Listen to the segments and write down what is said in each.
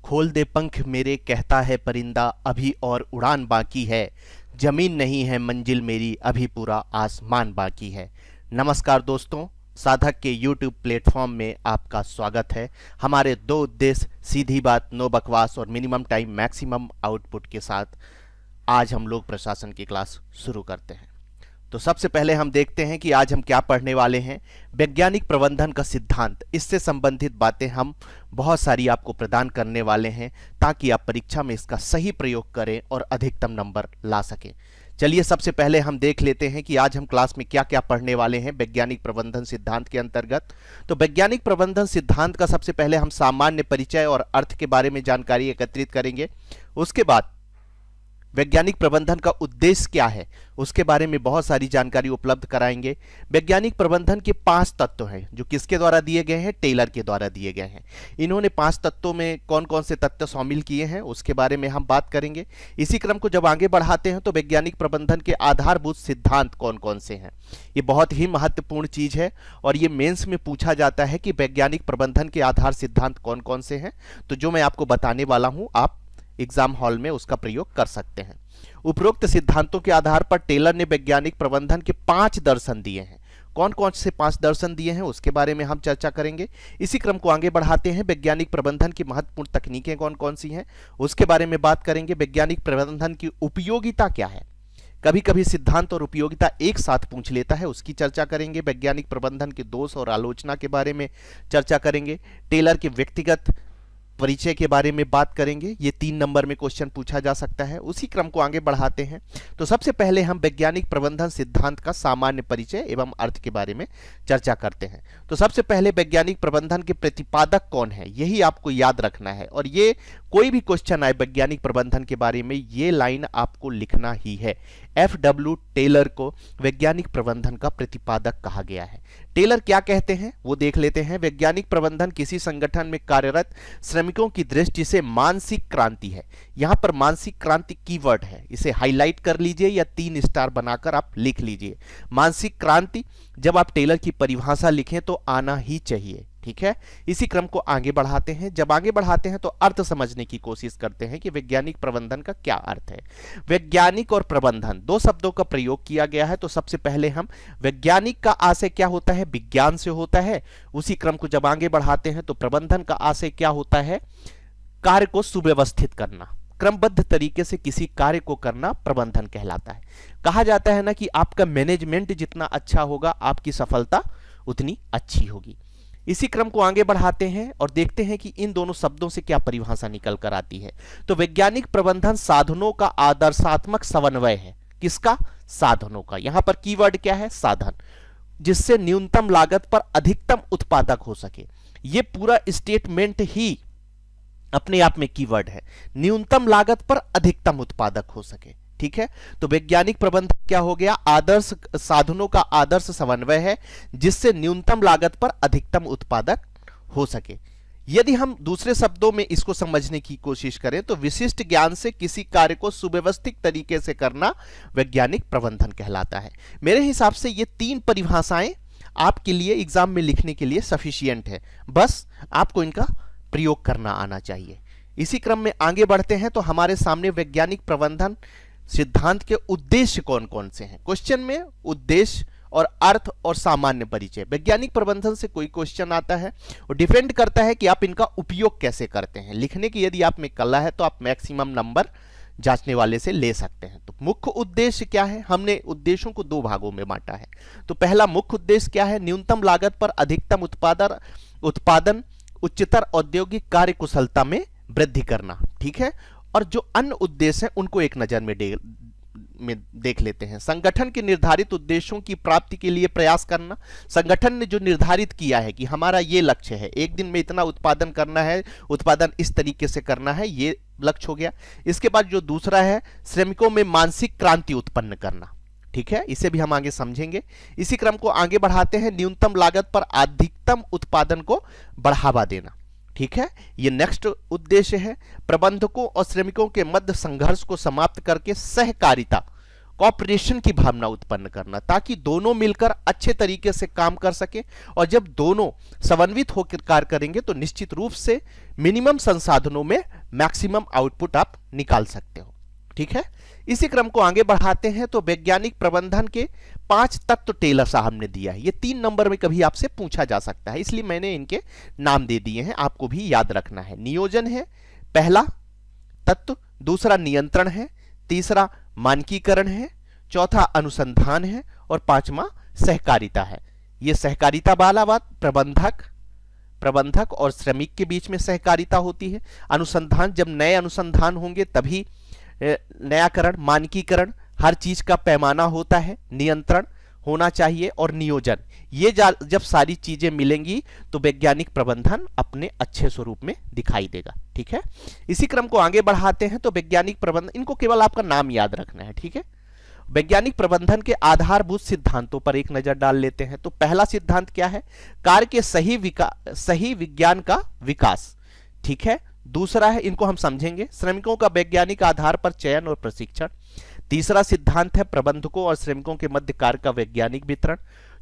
खोल दे पंख मेरे कहता है परिंदा, अभी और उड़ान बाकी है। जमीन नहीं है मंजिल मेरी, अभी पूरा आसमान बाकी है। नमस्कार दोस्तों, साधक के YouTube प्लेटफॉर्म में आपका स्वागत है। हमारे दो उद्देश्य, सीधी बात, नो बकवास और मिनिमम टाइम मैक्सिमम आउटपुट के साथ आज हम लोग प्रशासन की क्लास शुरू करते हैं। तो सबसे पहले हम देखते हैं कि आज हम क्या पढ़ने वाले हैं। वैज्ञानिक प्रबंधन का सिद्धांत, इससे संबंधित बातें हम बहुत सारी आपको प्रदान करने वाले हैं ताकि आप परीक्षा में इसका सही प्रयोग करें और अधिकतम नंबर ला सकें। चलिए सबसे पहले हम देख लेते हैं कि आज हम क्लास में क्या क्या पढ़ने वाले हैं वैज्ञानिक प्रबंधन सिद्धांत के अंतर्गत। तो वैज्ञानिक प्रबंधन सिद्धांत का सबसे पहले हम सामान्य परिचय और अर्थ के बारे में जानकारी एकत्रित करेंगे। उसके बाद वैज्ञानिक प्रबंधन का उद्देश्य क्या है उसके बारे में बहुत सारी जानकारी उपलब्ध कराएंगे। वैज्ञानिक प्रबंधन के 5 तत्व हैं जो किसके द्वारा दिए गए हैं, टेलर के द्वारा दिए गए हैं। इन्होंने 5 तत्वों में कौन कौन से तत्व शामिल किए हैं उसके बारे में हम बात करेंगे। इसी क्रम को जब आगे बढ़ाते हैं तो वैज्ञानिक प्रबंधन के आधारभूत सिद्धांत कौन कौन से हैं, ये बहुत ही महत्वपूर्ण चीज है और ये मेंस में पूछा जाता है कि वैज्ञानिक प्रबंधन के आधार सिद्धांत कौन कौन से हैं। तो जो मैं आपको बताने वाला हूं, आप एग्जाम हॉल में उसका प्रयोग कर सकते हैं। उपरोक्त सिद्धांतों के आधार पर टेलर ने वैज्ञानिक प्रबंधन के 5 दर्शन दिए हैं। कौन कौन से 5 दर्शन दिए हैं उसके बारे में हम चर्चा करेंगे। इसी क्रम को आगे बढ़ाते हैं। वैज्ञानिक प्रबंधन की महत्वपूर्ण तकनीकें कौन कौन सी हैं उसके बारे में बात करेंगे। वैज्ञानिक प्रबंधन की उपयोगिता क्या है, कभी कभी सिद्धांत और उपयोगिता एक साथ पूछ लेता है, उसकी चर्चा करेंगे। वैज्ञानिक प्रबंधन के दोष और आलोचना के बारे में चर्चा करेंगे। टेलर के व्यक्तिगत परिचय के बारे में बात करेंगे, ये 3 नंबर में क्वेश्चन पूछा जा सकता है। उसी क्रम को आगे बढ़ाते हैं। तो सबसे पहले हम वैज्ञानिक प्रबंधन सिद्धांत का सामान्य परिचय एवं अर्थ के बारे में चर्चा करते हैं। तो सबसे पहले वैज्ञानिक प्रबंधन के प्रतिपादक कौन है, यही आपको याद रखना है। और ये कोई भी क्वेश्चन आए वैज्ञानिक प्रबंधन के बारे में, ये लाइन आपको लिखना ही है। FW टेलर को वैज्ञानिक प्रबंधन का प्रतिपादक कहा गया है। टेलर क्या कहते हैं वो देख लेते हैं। वैज्ञानिक प्रबंधन किसी संगठन में कार्यरत श्रमिकों की दृष्टि से मानसिक क्रांति है। यहां पर मानसिक क्रांति कीवर्ड है, इसे हाईलाइट कर लीजिए या 3 स्टार बनाकर आप लिख लीजिए। मानसिक क्रांति जब आप टेलर की परिभाषा लिखें तो आना ही चाहिए, ठीक है। इसी क्रम को आगे बढ़ाते हैं। जब आगे बढ़ाते हैं तो अर्थ समझने की कोशिश करते हैं कि वैज्ञानिक प्रबंधन का क्या अर्थ है। वैज्ञानिक और प्रबंधन 2 शब्दों का प्रयोग किया गया है। तो सबसे पहले हम वैज्ञानिक का आशय क्या होता है, विज्ञान से होता है। उसी क्रम को जब आगे बढ़ाते हैं तो प्रबंधन का आशय क्या होता है, कार्य को सुव्यवस्थित करना, क्रमबद्ध तरीके से किसी कार्य को करना प्रबंधन कहलाता है। कहा जाता है ना कि आपका मैनेजमेंट जितना अच्छा होगा आपकी सफलता उतनी अच्छी होगी। इसी क्रम को आगे बढ़ाते हैं और देखते हैं कि इन दोनों शब्दों से क्या परिभाषा निकल कर आती है। तो वैज्ञानिक प्रबंधन साधनों का आदर्शात्मक समन्वय है। किसका, साधनों का। यहां पर कीवर्ड क्या है, साधन, जिससे न्यूनतम लागत पर अधिकतम उत्पादक हो सके। यह पूरा स्टेटमेंट ही अपने आप में कीवर्ड है, न्यूनतम लागत पर अधिकतम उत्पादक हो सके, ठीक है। तो वैज्ञानिक प्रबंधन क्या हो गया, आदर्श साधनों का आदर्श समन्वय है जिससे न्यूनतम लागत पर अधिकतम उत्पादक हो सके। यदि हम दूसरे शब्दों में इसको समझने की कोशिश करें तो विशिष्ट ज्ञान से किसी कार्य को सुव्यवस्थित तरीके से करना वैज्ञानिक प्रबंधन कहलाता है। मेरे हिसाब से ये 3 परिभाषाएं आपके लिए एग्जाम में लिखने के लिए सफिशियंट है, बस आपको इनका प्रयोग करना आना चाहिए। इसी क्रम में आगे बढ़ते हैं तो हमारे सामने वैज्ञानिक प्रबंधन सिद्धांत के उद्देश्य कौन कौन से हैं। क्वेश्चन में उद्देश्य और अर्थ और सामान्य परिचय, वैज्ञानिक प्रबंधन से कोई क्वेश्चन आता है और डिपेंड करता है कि आप इनका उपयोग कैसे करते हैं। लिखने की यदि आप में कला है तो आप मैक्सिमम नंबर जांचने वाले से ले सकते हैं। तो मुख्य उद्देश्य क्या है, हमने उद्देश्यों को 2 भागों में बांटा है। तो पहला मुख्य उद्देश्य क्या है, न्यूनतम लागत पर अधिकतम उत्पादन उच्चतर औद्योगिक कार्य कुशलता में वृद्धि करना, ठीक है। और जो अन्य उद्देश्य हैं उनको एक नजर में देख लेते हैं। संगठन के निर्धारित उद्देश्यों की प्राप्ति के लिए प्रयास करना। संगठन ने जो निर्धारित किया है कि हमारा ये लक्ष्य है, एक दिन में इतना उत्पादन करना है, उत्पादन इस तरीके से करना है, ये लक्ष्य हो गया। इसके बाद जो दूसरा है, श्रमिकों में मानसिक क्रांति उत्पन्न करना, ठीक है, इसे भी हम आगे समझेंगे। इसी क्रम को आगे बढ़ाते हैं। न्यूनतम लागत पर अधिकतम उत्पादन को बढ़ावा देना, ठीक है, ये नेक्स्ट उद्देश्य है। प्रबंधकों और श्रमिकों के मध्य संघर्ष को समाप्त करके सहकारिता कॉपरेशन की भावना उत्पन्न करना, ताकि दोनों मिलकर अच्छे तरीके से काम कर सके। और जब दोनों समन्वित होकर कार्य करेंगे तो निश्चित रूप से मिनिमम संसाधनों में मैक्सिमम आउटपुट आप निकाल सकते हो। ठीक है, इसी क्रम को आगे बढ़ाते हैं तो वैज्ञानिक प्रबंधन के 5 तत्व टेलर साहब ने दिया है। ये 3 नंबर में कभी आपसे पूछा जा सकता है, इसलिए मैंने इनके नाम दे दिए हैं, आपको भी याद रखना है। नियोजन है पहला तत्व, दूसरा नियंत्रण है, तीसरा मानकीकरण है, चौथा अनुसंधान है और पांचवा सहकारिता है। ये सहकारिता वाला बात प्रबंधक और श्रमिक के बीच में सहकारिता होती है। अनुसंधान, जब नए अनुसंधान होंगे तभी नयाकरण, मानकीकरण, हर चीज का पैमाना होता है, नियंत्रण होना चाहिए और नियोजन। ये जब सारी चीजें मिलेंगी तो वैज्ञानिक प्रबंधन अपने अच्छे स्वरूप में दिखाई देगा। ठीक है, इसी क्रम को आगे बढ़ाते हैं तो वैज्ञानिक प्रबंधन, इनको केवल आपका नाम याद रखना है। ठीक है, वैज्ञानिक प्रबंधन के आधारभूत सिद्धांतों पर एक नजर डाल लेते हैं। तो पहला सिद्धांत क्या है? कार्य के सही विज्ञान का विकास। ठीक है, दूसरा है, इनको हम समझेंगे, श्रमिकों का वैज्ञानिक आधार पर चयन और प्रशिक्षण। तीसरा सिद्धांत है प्रबंधकों और श्रमिकों के मध्य कार्य का वैज्ञानिक वितरण।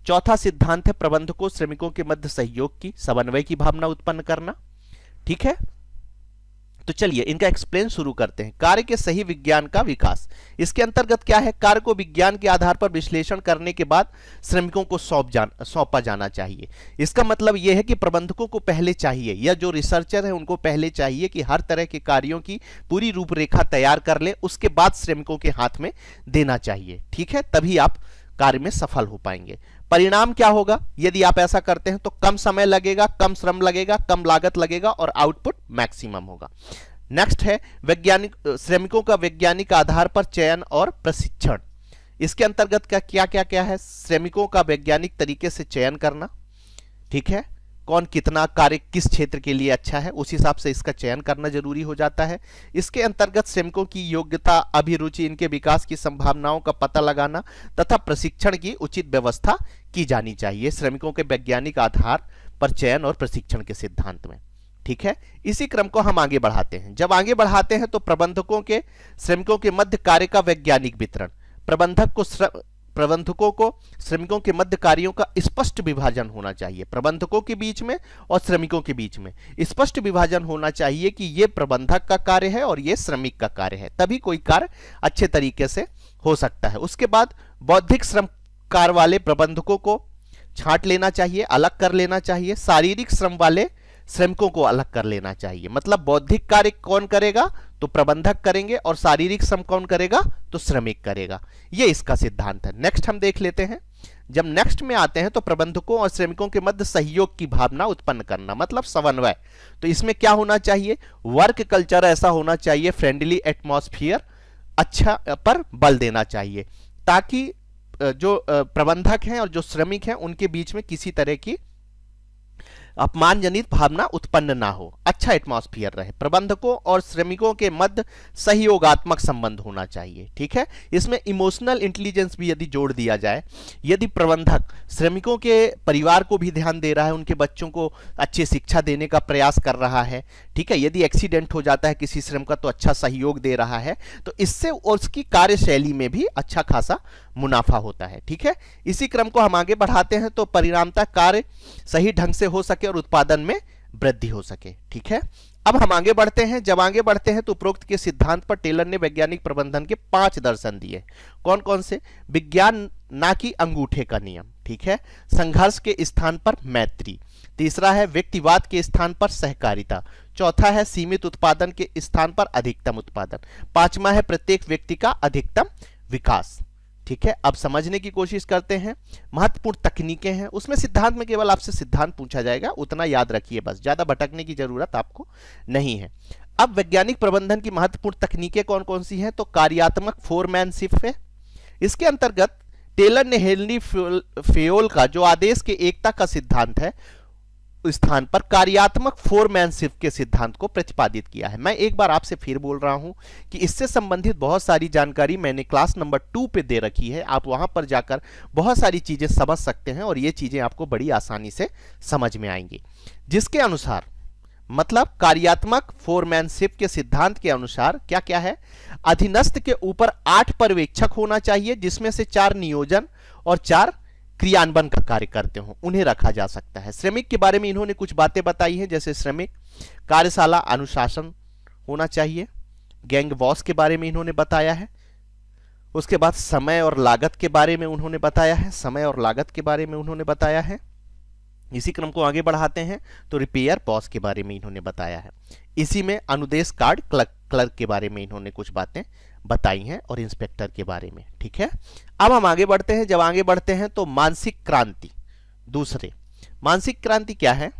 चौथा सिद्धांत है प्रबंधकों श्रमिकों के मध्य सहयोग की, समन्वय की भावना उत्पन्न करना। ठीक है, तो चलिए इनका एक्सप्लेन शुरू करते हैं। कार्य के सही विज्ञान का विकास, इसके अंतर्गत क्या है? कार्य को विज्ञान के आधार पर विश्लेषण करने के बाद श्रमिकों को सौंपा जाना चाहिए। इसका मतलब यह है कि प्रबंधकों को पहले चाहिए, या जो रिसर्चर है उनको पहले चाहिए कि हर तरह के कार्यों की पूरी रूपरेखा तैयार कर ले, उसके बाद श्रमिकों के हाथ में देना चाहिए। ठीक है, तभी आप कार्य में सफल हो पाएंगे। परिणाम क्या होगा? यदि आप ऐसा करते हैं तो कम समय लगेगा, कम श्रम लगेगा, कम लागत लगेगा और आउटपुट मैक्सिमम होगा। नेक्स्ट है श्रमिकों का वैज्ञानिक आधार पर चयन और प्रशिक्षण। इसके अंतर्गत क्या है? श्रमिकों का वैज्ञानिक तरीके से चयन करना। ठीक है, कौन कितना कार्य किस क्षेत्र के लिए अच्छा है, उस हिसाब से इसका चयन करना जरूरी हो जाता है। इसके अंतर्गत श्रमिकों की योग्यता, अभिरुचि, इनके विकास की संभावनाओं का पता लगाना तथा प्रशिक्षण की उचित व्यवस्था की जानी चाहिए श्रमिकों के वैज्ञानिक आधार पर चयन और प्रशिक्षण के सिद्धांत में। ठीक है, इसी क्रम को हम आगे बढ़ाते हैं। जब आगे बढ़ाते हैं तो प्रबंधकों के श्रमिकों के मध्य कार्य का वैज्ञानिक वितरण। प्रबंधकों को श्रमिकों के मध्य कार्यों का स्पष्ट विभाजन होना चाहिए। प्रबंधकों के बीच में और श्रमिकों के बीच में स्पष्ट विभाजन होना चाहिए कि ये प्रबंधक का कार्य है और ये श्रमिक का कार्य है, तभी कोई कार्य अच्छे तरीके से हो सकता है। उसके बाद बौद्धिक श्रम कार्य वाले प्रबंधकों को छांट लेना चाहिए, अलग कर लेना चाहिए। शारीरिक श्रम वाले श्रमिकों को अलग कर लेना चाहिए। मतलब बौद्धिक कार्य कौन करेगा? तो प्रबंधक करेंगे, और शारीरिक श्रम कौन करेगा? तो श्रमिक करेगा। ये इसका सिद्धांत है। नेक्स्ट हम देख लेते हैं। जब नेक्स्ट में आते हैं तो प्रबंधकों और श्रमिकों के मध्य सहयोग की भावना उत्पन्न करना, मतलब समन्वय। तो इसमें क्या होना चाहिए? वर्क कल्चर ऐसा होना चाहिए, फ्रेंडली एटमॉस्फेयर अच्छा पर बल देना चाहिए, ताकि जो प्रबंधक हैं और जो श्रमिक हैं उनके बीच में किसी तरह की अपमानजनित भावना उत्पन्न ना हो, अच्छा एटमॉस्फेयर रहे। प्रबंधकों और श्रमिकों के मध्य सहयोगात्मक संबंध होना चाहिए। ठीक है, इसमें इमोशनल इंटेलिजेंस भी यदि जोड़ दिया जाए, यदि प्रबंधक श्रमिकों के परिवार को भी ध्यान दे रहा है, उनके बच्चों को अच्छी शिक्षा देने का प्रयास कर रहा है, ठीक है, यदि एक्सीडेंट हो जाता है किसी श्रम का तो अच्छा सहयोग दे रहा है, तो इससे उसकी कार्यशैली में भी अच्छा खासा मुनाफा होता है। ठीक है, इसी क्रम को हम आगे बढ़ाते हैं तो परिणामतः कार्य सही ढंग से हो सके और उत्पादन में वृद्धि हो सके। ठीक है, अब हम आगे बढ़ते हैं। जब आगे बढ़ते हैं तो उपरोक्त के सिद्धांत पर टेलर ने वैज्ञानिक प्रबंधन के 5 दर्शन दिए। कौन कौन से? विज्ञान ना कि अंगूठे का नियम। ठीक है, संघर्ष के स्थान पर मैत्री। तीसरा है व्यक्तिवाद के स्थान पर सहकारिता। चौथा है सीमित उत्पादन के स्थान पर अधिकतम उत्पादन। पांचवा है प्रत्येक व्यक्ति का अधिकतम विकास। ठीक है, अब समझने की कोशिश करते हैं। महत्वपूर्ण तकनीकें हैं, उसमें सिद्धांत में केवल आपसे सिद्धांत पूछा जाएगा, उतना याद रखिए बस, ज्यादा भटकने की जरूरत आपको नहीं है। अब वैज्ञानिक प्रबंधन की महत्वपूर्ण तकनीकें कौन कौन सी हैं? तो कार्यात्मक फोरमैनशिप है। इसके अंतर्गत टेलर ने हेनरी फेयोल का जो आदेश के एकता का सिद्धांत है स्थान पर कार्यात्मक फोरमैनशिप के सिद्धांत को प्रतिपादित किया है। मैं एक बार आपसे फिर बोल रहा हूं कि इससे संबंधित बहुत सारी जानकारी मैंने क्लास नंबर 2 पे दे रखी है, आप वहां पर जाकर बहुत सारी चीजें समझ सकते हैं और ये चीजें आपको बड़ी आसानी से समझ में आएंगी। जिसके अनुसार मतलब कार्यात्मक फोरमैनशिप के सिद्धांत के अनुसार क्या क्या है, अधीनस्थ के ऊपर 8 पर्यवेक्षक होना चाहिए जिसमें से 4 नियोजन और 4 क्रियान्वयन का कार्य करते हो, उन्हें रखा जा सकता है। श्रमिक के बारे में इन्होंने कुछ बातें बताई हैं, जैसे श्रमिक कार्यशाला अनुशासन होना चाहिए, गैंग बॉस के बारे में इन्होंने बताया है। उसके बाद समय और लागत के बारे में उन्होंने बताया है, समय और लागत के बारे में उन्होंने बताया है। इसी क्रम को आगे बढ़ाते हैं तो रिपेयर बॉस के बारे में इन्होंने बताया है। इसी में अनुदेश कार्ड क्लर्क के बारे में इन्होंने कुछ बातें बताई हैं और इंस्पेक्टर के बारे में। ठीक है, अब हम आगे बढ़ते हैं। जब आगे बढ़ते हैं तो मानसिक क्रांति, दूसरे मानसिक क्रांति क्या है?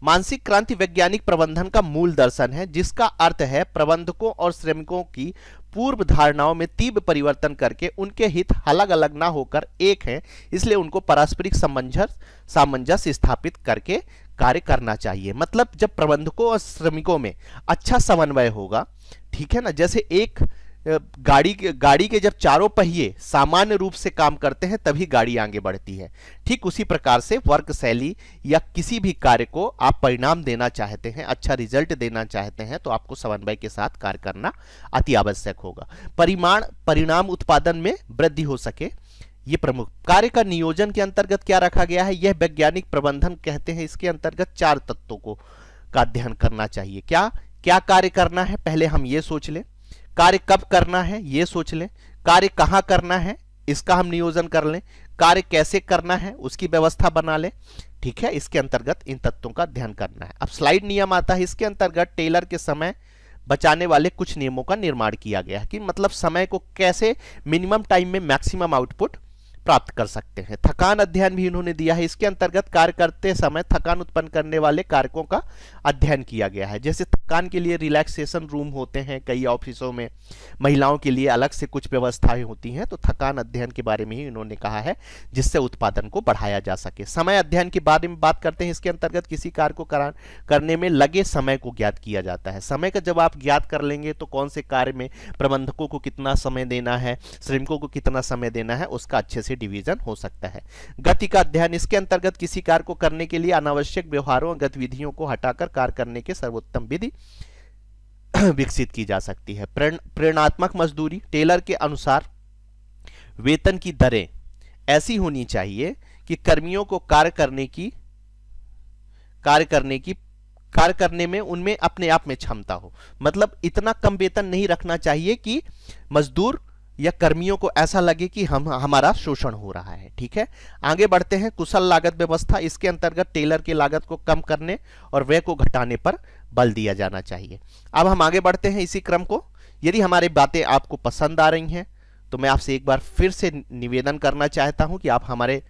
मानसिक क्रांति वैज्ञानिक प्रबंधन का मूल दर्शन है, जिसका अर्थ है प्रबंधकों और श्रमिकों की पूर्व धारणाओं में तीव्र परिवर्तन करके उनके हित अलग अलग ना होकर एक हैं, इसलिए उनको पारस्परिक सामंजस्य स्थापित करके कार्य करना चाहिए। मतलब जब प्रबंधकों और श्रमिकों में अच्छा समन्वय होगा, ठीक है ना, जैसे एक गाड़ी के जब चारों पहिए सामान्य रूप से काम करते हैं तभी गाड़ी आगे बढ़ती है, ठीक उसी प्रकार से वर्क शैली या किसी भी कार्य को आप परिणाम देना चाहते हैं, अच्छा रिजल्ट देना चाहते हैं, तो आपको समन्वय के साथ कार्य करना अति आवश्यक होगा। परिणाम उत्पादन में वृद्धि हो सके, ये प्रमुख कार्य का नियोजन के अंतर्गत क्या रखा गया है? यह वैज्ञानिक प्रबंधन कहते हैं। इसके अंतर्गत 4 तत्वों को का अध्ययन करना चाहिए। क्या क्या कार्य करना है, पहले हम ये सोच लें। कार्य कब करना है, ये सोच लें। कार्य कहाँ करना है, इसका हम नियोजन कर लें। कार्य कैसे करना है, उसकी व्यवस्था बना लें। ठीक है, इसके अंतर्गत इन तत्वों का अध्ययन करना है। अब स्लाइड नियम आता है। इसके अंतर्गत टेलर के समय बचाने वाले कुछ नियमों का निर्माण किया गया है कि मतलब समय को कैसे मिनिमम टाइम में मैक्सिमम आउटपुट प्राप्त कर सकते हैं। थकान अध्ययन भी इन्होंने दिया है। इसके अंतर्गत कार्य करते समय थकान उत्पन्न करने वाले कारकों का अध्ययन किया गया है। जैसे थकान के लिए रिलैक्सेशन रूम होते हैं कई ऑफिसों में, महिलाओं के लिए अलग से कुछ व्यवस्थाएं होती हैं, तो थकान अध्ययन के बारे में ही इन्होंने कहा है, जिससे उत्पादन को बढ़ाया जा सके। समय अध्ययन के बारे में बात करते हैं। इसके अंतर्गत किसी कार्य को करने में लगे समय को ज्ञात किया जाता है। समय का जब आप ज्ञात कर लेंगे तो कौन से कार्य में प्रबंधकों को कितना समय देना है, श्रमिकों को कितना समय देना है, उसका अच्छे से डिवीजन हो सकता है। गति का अध्ययन, इसके अंतर्गत किसी कार्य को करने के लिए अनावश्यक व्यवहारों और गतिविधियों को हटाकर कार्य करने के सर्वोत्तम विधि विकसित की जा सकती है। प्रेरणात्मक मजदूरी, टेलर के अनुसार वेतन की दरें ऐसी होनी चाहिए कि कर्मियों को कार्य करने में उनमें अपने आप में क्षमता हो। मतलब इतना कम वेतन नहीं रखना चाहिए कि मजदूर या कर्मियों को ऐसा लगे कि हमारा शोषण हो रहा है। ठीक है, आगे बढ़ते हैं। कुशल लागत व्यवस्था, इसके अंतर्गत टेलर की लागत को कम करने और व्यय को घटाने पर बल दिया जाना चाहिए। अब हम आगे बढ़ते हैं इसी क्रम को। यदि हमारी बातें आपको पसंद आ रही हैं तो मैं आपसे एक बार फिर से निवेदन करना चाहता हूं कि आप हमारे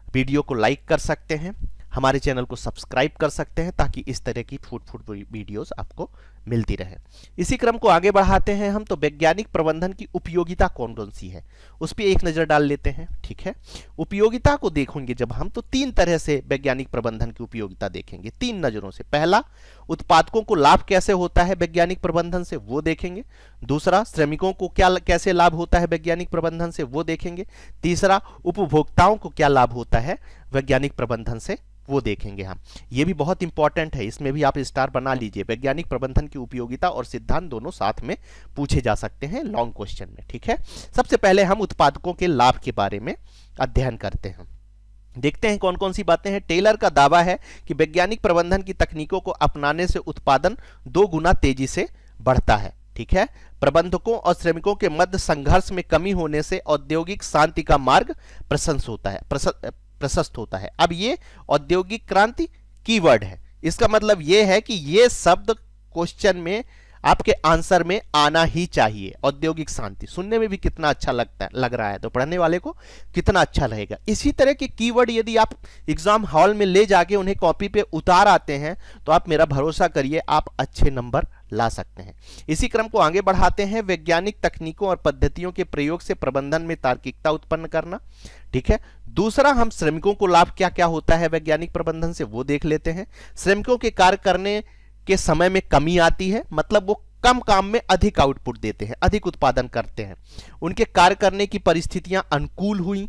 वीडियो को लाइक कर सकते हैं, हमारे चैनल को सब्सक्राइब कर सकते हैं, ताकि इस तरह की फूड वीडियोस आपको मिलती रहे। इसी क्रम को आगे बढ़ाते हैं हम। तो वैज्ञानिक प्रबंधन की उपयोगिता कौन कौन सी है, उस पर एक नजर डाल लेते हैं। ठीक है, उपयोगिता को देखेंगे जब हम, तो 3 तरह से वैज्ञानिक प्रबंधन की उपयोगिता देखेंगे, 3 नजरों से। पहला, उत्पादकों को लाभ कैसे होता है वैज्ञानिक प्रबंधन से, वो देखेंगे। दूसरा, श्रमिकों को कैसे लाभ होता है वैज्ञानिक प्रबंधन से, वो देखेंगे। तीसरा, उपभोक्ताओं को क्या लाभ होता है वैज्ञानिक प्रबंधन से, वो देखेंगे हम। ये भी बहुत इंपॉर्टेंट है, इसमें भी आप स्टार बना लीजिए। वैज्ञानिक प्रबंधन की उपयोगिता और सिद्धांत दोनों साथ में पूछे जा सकते हैं लॉन्ग क्वेश्चन में। ठीक है, सबसे पहले हम उत्पादकों के लाभ के बारे में अध्ययन करते हैं। देखते हैं कौन कौन सी बातें हैं। टेलर का दावा है कि वैज्ञानिक प्रबंधन की तकनीकों को अपनाने से उत्पादन 2 गुना तेजी से बढ़ता है। ठीक है, प्रबंधकों और श्रमिकों के मध्य संघर्ष में कमी होने से औद्योगिक शांति का मार्ग प्रशस्त होता है। अब ये औद्योगिक क्रांति कीवर्ड है, इसका मतलब ये है कि ये शब्द क्वेश्चन में आपके आंसर में आना ही चाहिए। औद्योगिक शांति सुनने में भी कितना अच्छा लग रहा है, तो पढ़ने वाले को कितना अच्छा रहेगा। इसी तरह के कीवर्ड यदि आप एग्जाम हॉल में ले जाके उन्हें कॉपी पे उतार आते हैं तो आप मेरा भरोसा करिए, आप अच्छे नंबर ला सकते हैं। इसी क्रम को आगे बढ़ाते हैं। वैज्ञानिक तकनीकों और पद्धतियों के प्रयोग से प्रबंधन में तार्किकता उत्पन्न करना। ठीक है, दूसरा, हम श्रमिकों को लाभ क्या क्या होता है वैज्ञानिक प्रबंधन से, वो देख लेते हैं। श्रमिकों के कार्य करने के समय में कमी आती है, मतलब वो कम काम में अधिक आउटपुट देते हैं, अधिक उत्पादन करते हैं। उनके कार्य करने की परिस्थितियां अनुकूल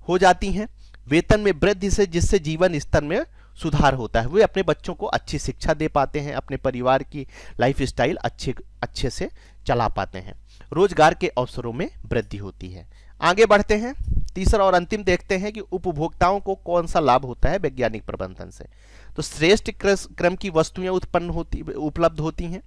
हो जाती हैं। वेतन में वृद्धि से, जिससे जीवन स्तर में सुधार होता है, वे अपने बच्चों को अच्छी शिक्षा दे पाते हैं, अपने परिवार की लाइफ स्टाइल अच्छे से चला पाते हैं, रोजगार के अवसरों में वृद्धि होती है। आगे बढ़ते हैं, तीसरा और अंतिम देखते हैं कि उपभोक्ताओं को कौन सा लाभ होता है वैज्ञानिक प्रबंधन से। तो श्रेष्ठ क्रम की वस्तुएं उपलब्ध होती हैं,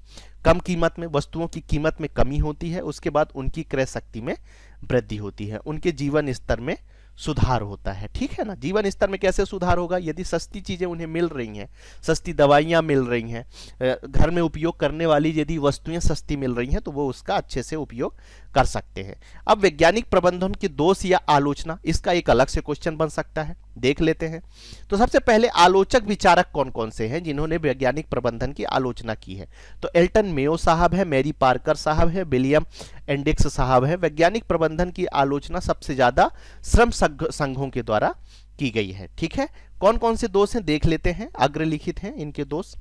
कम कीमत में वस्तुओं की कीमत में कमी होती है, उसके बाद उनकी क्रय शक्ति में वृद्धि होती है, उनके जीवन स्तर में सुधार होता है। ठीक है ना, जीवन स्तर में कैसे सुधार होगा? यदि सस्ती चीजें उन्हें मिल रही हैं, सस्ती दवाइयां मिल रही हैं, घर में उपयोग करने वाली यदि वस्तुएं सस्ती मिल रही हैं तो वो उसका अच्छे से उपयोग कर सकते हैं। अब वैज्ञानिक प्रबंधन के दोष या आलोचना, इसका एक अलग से क्वेश्चन बन सकता है, देख लेते हैं। तो सबसे पहले आलोचक विचारक कौन कौन से हैं जिन्होंने वैज्ञानिक प्रबंधन की आलोचना की है? तो एल्टन मेयो साहब है, मैरी पार्कर साहब है, विलियम एंडिक्स साहब है। वैज्ञानिक प्रबंधन की आलोचना सबसे ज्यादा श्रम संघों के द्वारा की गई है। ठीक है, कौन कौन से दोष हैं देख लेते हैं, अग्रलिखित हैं इनके दोष।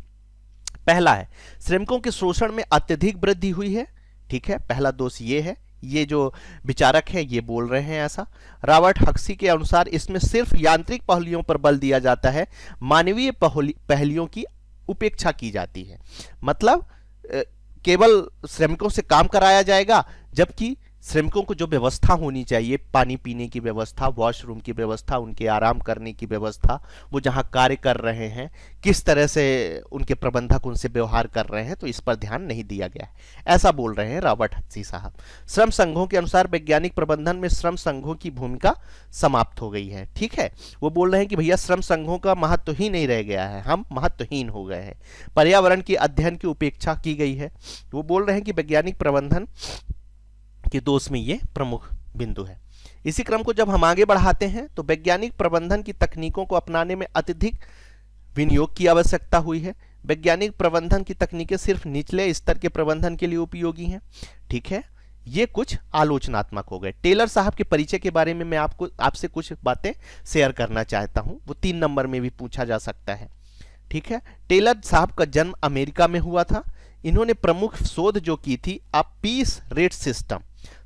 पहला है श्रमिकों के शोषण में अत्यधिक वृद्धि हुई है। ठीक है, पहला दोष ये है, ये जो विचारक है ये बोल रहे हैं ऐसा। रॉबर्ट हक्सी के अनुसार इसमें सिर्फ यांत्रिक पहलुओं पर बल दिया जाता है, मानवीय पहलुओं की उपेक्षा की जाती है। मतलब केवल श्रमिकों से काम कराया जाएगा, जबकि श्रमिकों को जो व्यवस्था होनी चाहिए, पानी पीने की व्यवस्था, वॉशरूम की व्यवस्था, उनके आराम करने की व्यवस्था, वो जहां कार्य कर रहे हैं किस तरह से उनके प्रबंधक उनसे व्यवहार कर रहे हैं, तो इस पर ध्यान नहीं दिया गया है, ऐसा बोल रहे हैं रॉबर्ट हक्सी साहब। श्रम संघों के अनुसार वैज्ञानिक प्रबंधन में श्रम संघों की भूमिका समाप्त हो गई है। ठीक है, वो बोल रहे हैं कि भैया श्रम संघों का महत्व ही नहीं रह गया है, हम महत्वहीन हो गए हैं। पर्यावरण की अध्ययन की उपेक्षा की गई है। वो बोल रहे हैं कि वैज्ञानिक प्रबंधन के दोष में ये प्रमुख बिंदु है। इसी क्रम को जब हम आगे बढ़ाते हैं तो वैज्ञानिक प्रबंधन की तकनीकों को अपनाने में अत्यधिक विनियोग की आवश्यकता हुई है। वैज्ञानिक प्रबंधन की तकनीकें सिर्फ निचले स्तर के प्रबंधन के लिए उपयोगी हैं। ठीक है, ये कुछ आलोचनात्मक हो गए। टेलर साहब के परिचय के बारे में मैं आपसे कुछ बातें शेयर करना चाहता हूं, वो 3 नंबर में भी पूछा जा सकता है। ठीक है, टेलर साहब का जन्म अमेरिका में हुआ था। इन्होंने प्रमुख शोध जो की थी अ पीस रेट सिस्टम,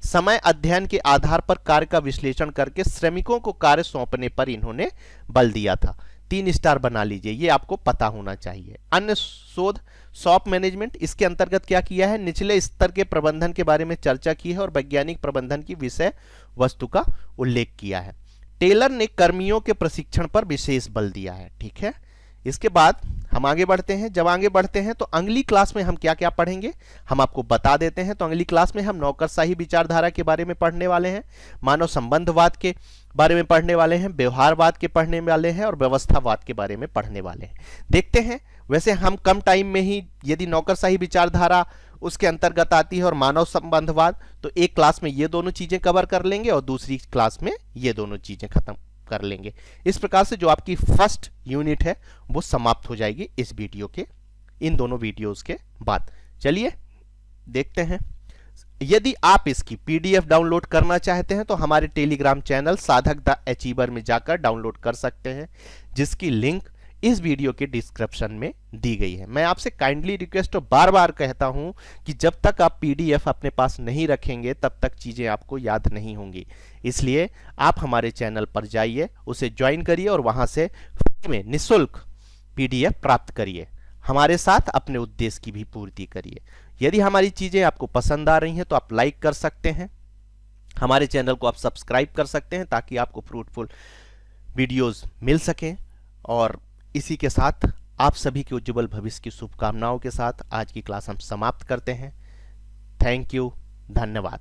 समय अध्ययन के आधार पर कार्य का विश्लेषण करके श्रमिकों को कार्य सौंपने पर इन्होंने बल दिया था। 3 स्टार बना लीजिए, ये आपको पता होना चाहिए। अन्य शोध शॉप मैनेजमेंट, इसके अंतर्गत क्या किया है? निचले स्तर के प्रबंधन के बारे में चर्चा की है और वैज्ञानिक प्रबंधन की विषय वस्तु का उल्लेख किया है। टेलर ने कर्मियों के प्रशिक्षण पर विशेष बल दिया है। ठीक है, इसके बाद हम आगे बढ़ते हैं। जब आगे बढ़ते हैं तो अगली क्लास में हम क्या क्या पढ़ेंगे हम आपको बता देते हैं। तो अगली क्लास में हम नौकरशाही विचारधारा के बारे में पढ़ने वाले हैं, मानव संबंधवाद के बारे में पढ़ने वाले हैं, व्यवहारवाद के पढ़ने वाले हैं और व्यवस्थावाद के बारे में पढ़ने वाले हैं। देखते हैं, वैसे हम कम टाइम में ही, यदि नौकरशाही विचारधारा उसके अंतर्गत आती है और मानव संबंधवाद, तो एक क्लास में ये दोनों चीजें कवर कर लेंगे और दूसरी क्लास में ये दोनों चीजें खत्म कर लेंगे। इस प्रकार से जो आपकी फर्स्ट यूनिट है वो समाप्त हो जाएगी इस वीडियो के, इन दोनों वीडियोस के बाद। चलिए देखते हैं। यदि आप इसकी पीडीएफ डाउनलोड करना चाहते हैं तो हमारे टेलीग्राम चैनल साधक द अचीवर में जाकर डाउनलोड कर सकते हैं, जिसकी लिंक इस वीडियो के डिस्क्रिप्शन में दी गई है। मैं आपसे काइंडली रिक्वेस्ट और बार बार कहता हूं कि जब तक आप पीडीएफ अपने पास नहीं रखेंगे तब तक चीजें आपको याद नहीं होंगी। इसलिए आप हमारे चैनल पर जाइए, उसे ज्वाइन करिए और वहां से फ्री में निःशुल्क पीडीएफ प्राप्त करिए। हमारे साथ अपने उद्देश्य की भी पूर्ति करिए। यदि हमारी चीजें आपको पसंद आ रही हैं तो आप लाइक कर सकते हैं, हमारे चैनल को आप सब्सक्राइब कर सकते हैं ताकि आपको फ्रूटफुल वीडियोस मिल सकें। और इसी के साथ आप सभी के उज्जवल भविष्य की शुभकामनाओं के साथ आज की क्लास हम समाप्त करते हैं। थैंक यू, धन्यवाद।